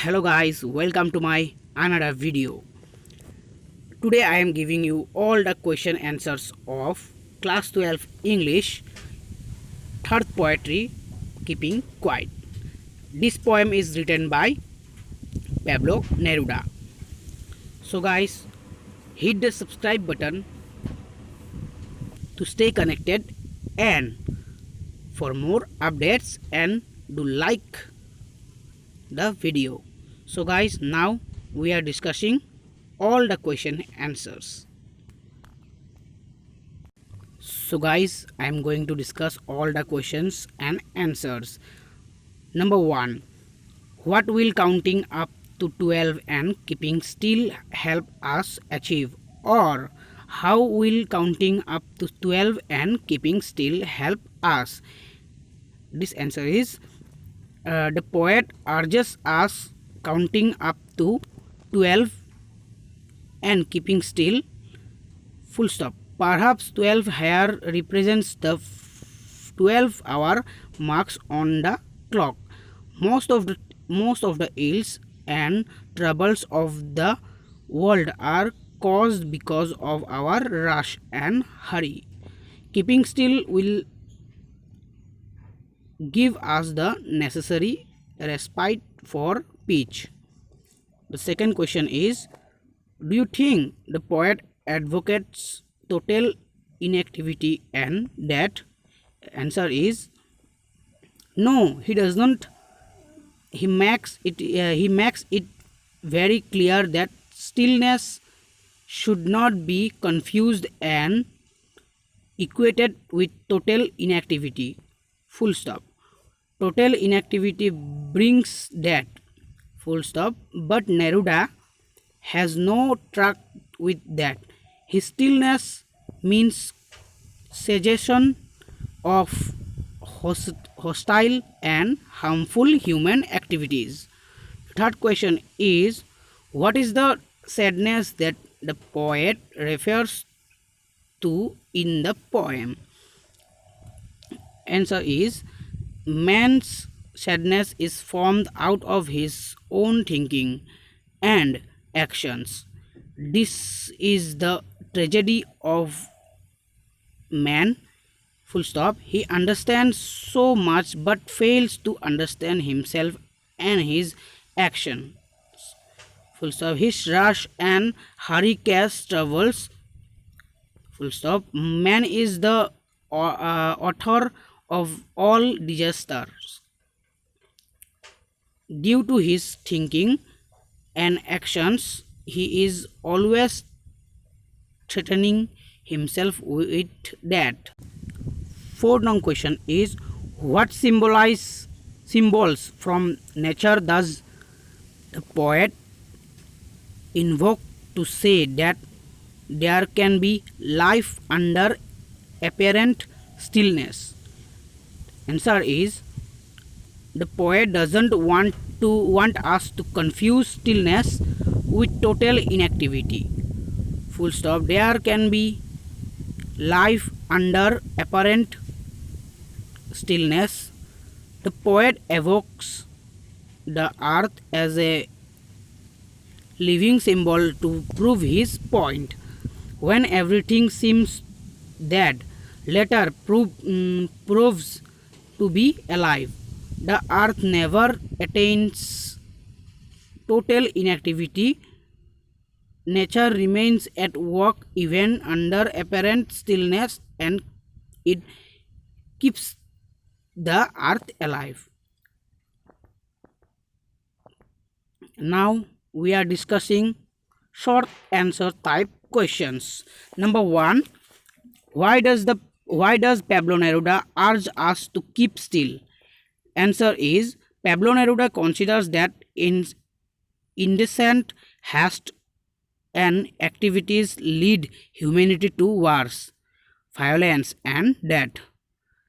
Hello guys, welcome to my another video. Today I am giving you all the question answers of class 12 English third poetry Keeping Quiet. This poem is written by Pablo Neruda. So guys, hit the subscribe button to stay connected and for more updates and do like the video. So guys, now we are discussing all the question answers. So guys, I am going to discuss all the questions and answers. Number 1, what will counting up to 12 and keeping still help us achieve? Or how will counting up to 12 and keeping still help us? This answer is the poet urges us counting up to 12 and keeping still, full stop. Perhaps 12 here represents the 12-hour marks on the clock. Most of the ills and troubles of the world are caused because of our rush and hurry. Keeping still will give us the necessary respite for peace. The second question is, do you think the poet advocates total inactivity and that? Answer is no, he does not. He makes it very clear that stillness should not be confused and equated with total inactivity, full stop. Total inactivity brings that, full stop, but Neruda has no truck with that. His stillness means cessation of hostile and harmful human activities. Third question is, what is the sadness that the poet refers to in the poem? Answer is, man's sadness is formed out of his own thinking and actions. This is the tragedy of man, full stop. He understands so much but fails to understand himself and his action, full stop. His rush and hurry cause troubles, full stop. Man is the author of all disasters. Due to his thinking and actions, he is always threatening himself with that. Fourth long question is, what symbols from nature does the poet invoke to say that there can be life under apparent stillness? Answer is, the poet doesn't want us to confuse stillness with total inactivity, full stop. There can be life under apparent stillness. The poet evokes the earth as a living symbol to prove his point. When everything seems dead, later proves to be alive. The earth never attains total inactivity. Nature remains at work even under apparent stillness, and it keeps the earth alive. Now we are discussing short answer type questions. Number 1, why does Pablo Neruda urge us to keep still? Answer is, Pablo Neruda considers that incessant haste and activities lead humanity to wars, violence and death.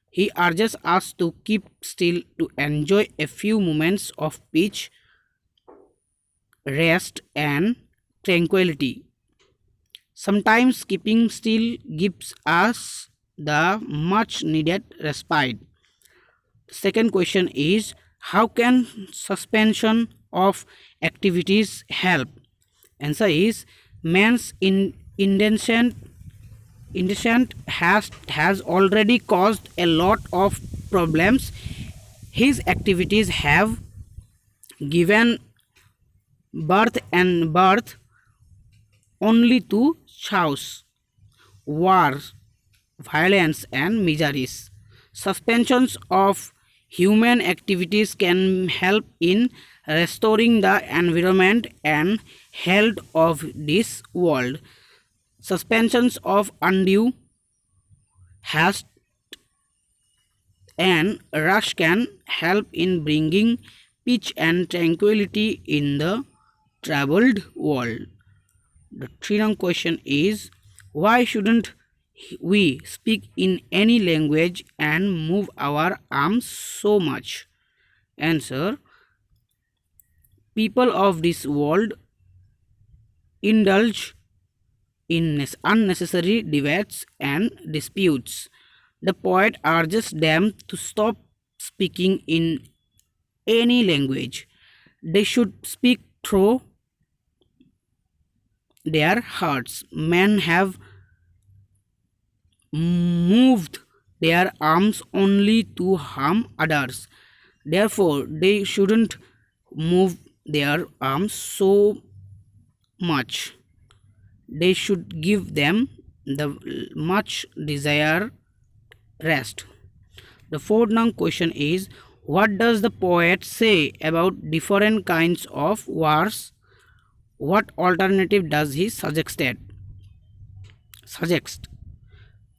He urges us to keep still to enjoy a few moments of peace, rest and tranquility. Sometimes keeping still gives us the much needed respite. Second question is, how can suspension of activities help? Answer is man's indecent has already caused a lot of problems. His activities have given birth only to chaos, wars, violence, and miseries. Suspensions of human activities can help in restoring the environment and health of this world. Suspensions of undue haste and rush can help in bringing peace and tranquility in the troubled world. The three question is, why shouldn't we speak in any language and move our arms so much? Answer, people of this world indulge in unnecessary debates and disputes. The poet urges them to stop speaking in any language. They should speak through their hearts. Men have moved their arms only to harm others. Therefore, they shouldn't move their arms so much. They should give them the much desired rest. The fourth question is, what does the poet say about different kinds of wars? What alternative does he suggest?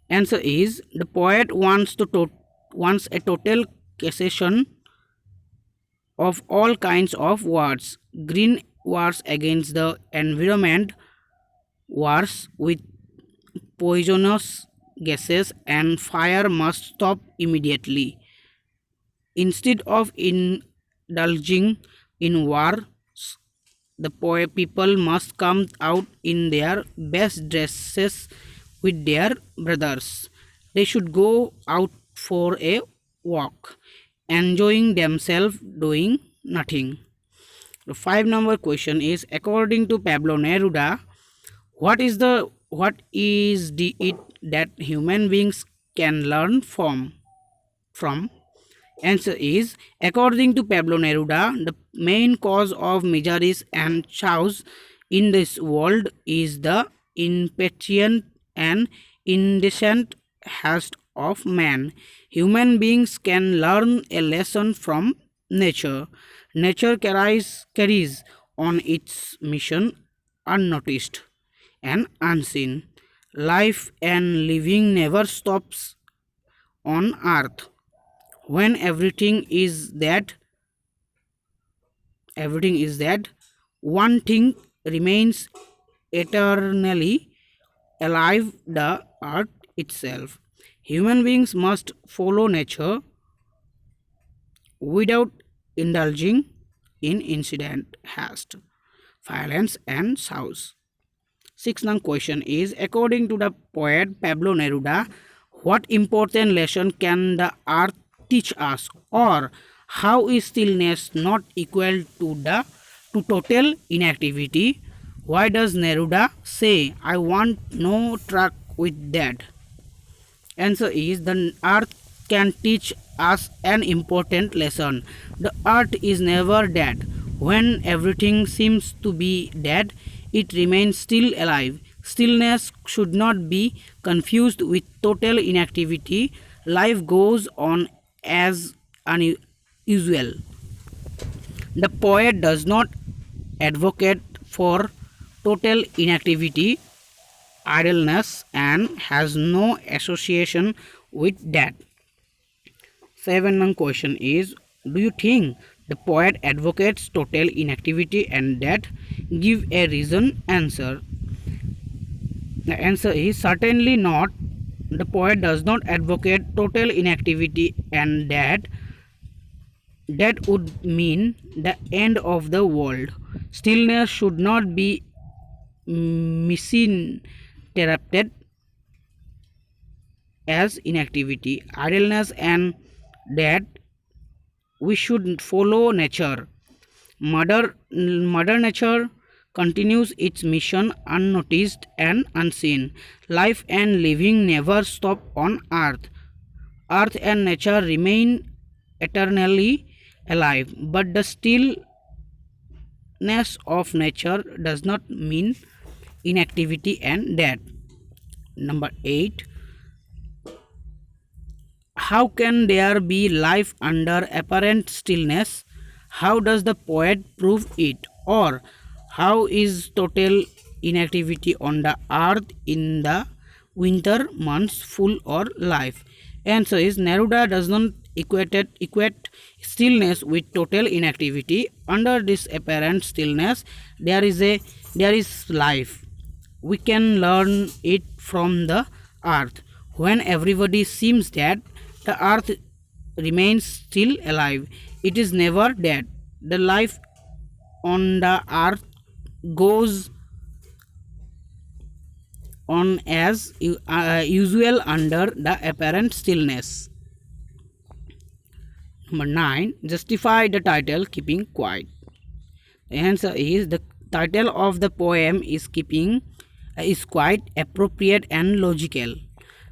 Answer is, the poet wants a total cessation of all kinds of wars. Green wars against the environment, wars with poisonous gases and fire must stop immediately. Instead of indulging in war, the people must come out in their best dresses with their brothers. They should go out for a walk, enjoying themselves doing nothing. The 5 number question is, according to Pablo Neruda, what is the it that human beings can learn from? Answer is, according to Pablo Neruda, the main cause of miseries and chaos in this world is the impatient and indecent haste of man. Human beings can learn a lesson from nature. Nature carries on its mission unnoticed and unseen. Life and living never stops on earth. When everything is dead, one thing remains eternally alive, the earth itself. Human beings must follow nature without indulging in incident, haste, violence, and chaos. 6th question is, according to the poet Pablo Neruda, what important lesson can the earth teach us, or how is stillness not equal to total inactivity? Why does Neruda say, I want no truck with that? Answer is, the earth can teach us an important lesson. The earth is never dead. When everything seems to be dead, it remains still alive. Stillness should not be confused with total inactivity. Life goes on as unusual. The poet does not advocate for total inactivity, idleness, and has no association with that. 7th question is, do you think the poet advocates total inactivity and that? Give a reason. Answer. The answer is certainly not. The poet does not advocate total inactivity and that would mean the end of the world. Stillness should not be misinterpreted as inactivity, idleness, and that we should follow nature. Mother Nature continues its mission unnoticed and unseen. Life and living never stop on Earth. Earth and nature remain eternally alive, but the stillness of nature does not mean inactivity and death. Number 8. How can there be life under apparent stillness? How does the poet prove it? Or how is total inactivity on the earth in the winter months full or life? Answer is Neruda does not equate stillness with total inactivity. Under this apparent stillness, there is life. We can learn it from the earth. When everybody seems dead, the earth remains still alive. It is never dead. The life on the earth goes on as usual under the apparent stillness. Number 9. Justify the title Keeping Quiet. The answer is the title of the poem is quite appropriate and logical.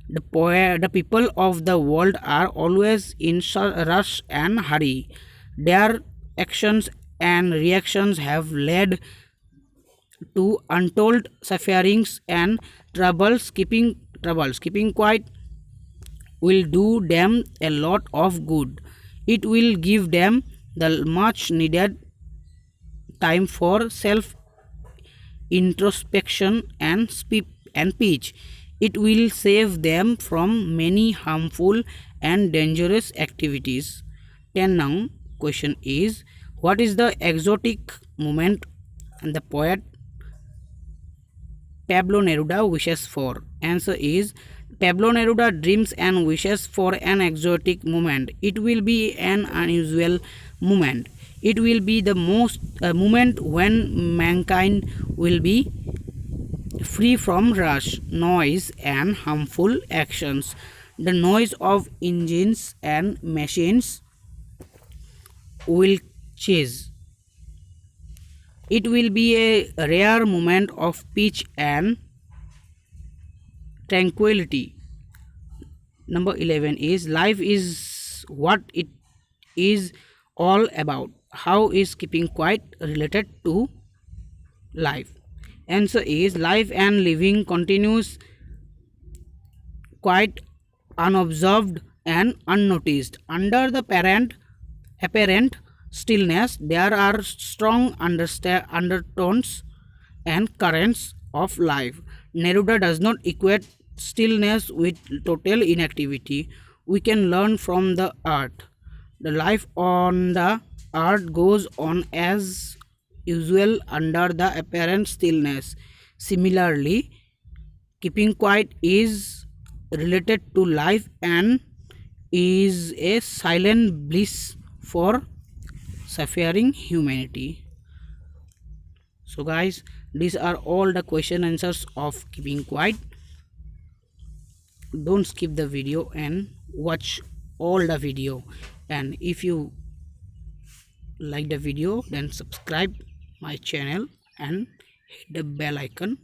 The people of the world are always in rush and hurry. Their actions and reactions have led to untold sufferings and troubles. Keeping quiet will do them a lot of good. It will give them the much needed time for self introspection and speech. It will save them from many harmful and dangerous activities. 10 now question is, what is the exotic moment and the poet Pablo Neruda wishes for? Answer is Pablo Neruda dreams and wishes for an exotic moment. It will be an unusual moment. It will be the most moment when mankind will be free from rush, noise and harmful actions. The noise of engines and machines will cease. It will be a rare moment of peace and tranquility. Number 11 is, life is what it is all about. How is keeping quiet related to life? Answer is life and living continues quite unobserved and unnoticed. Under the apparent stillness, there are strong undertones and currents of life. Neruda does not equate stillness with total inactivity. We can learn from the earth. The life on the earth goes on as usual under the apparent stillness. Similarly, keeping quiet is related to life and is a silent bliss for suffering humanity. So guys, these are all the question answers of keeping quiet. Don't skip the video and watch all the video, and if you like the video then subscribe my channel and hit the bell icon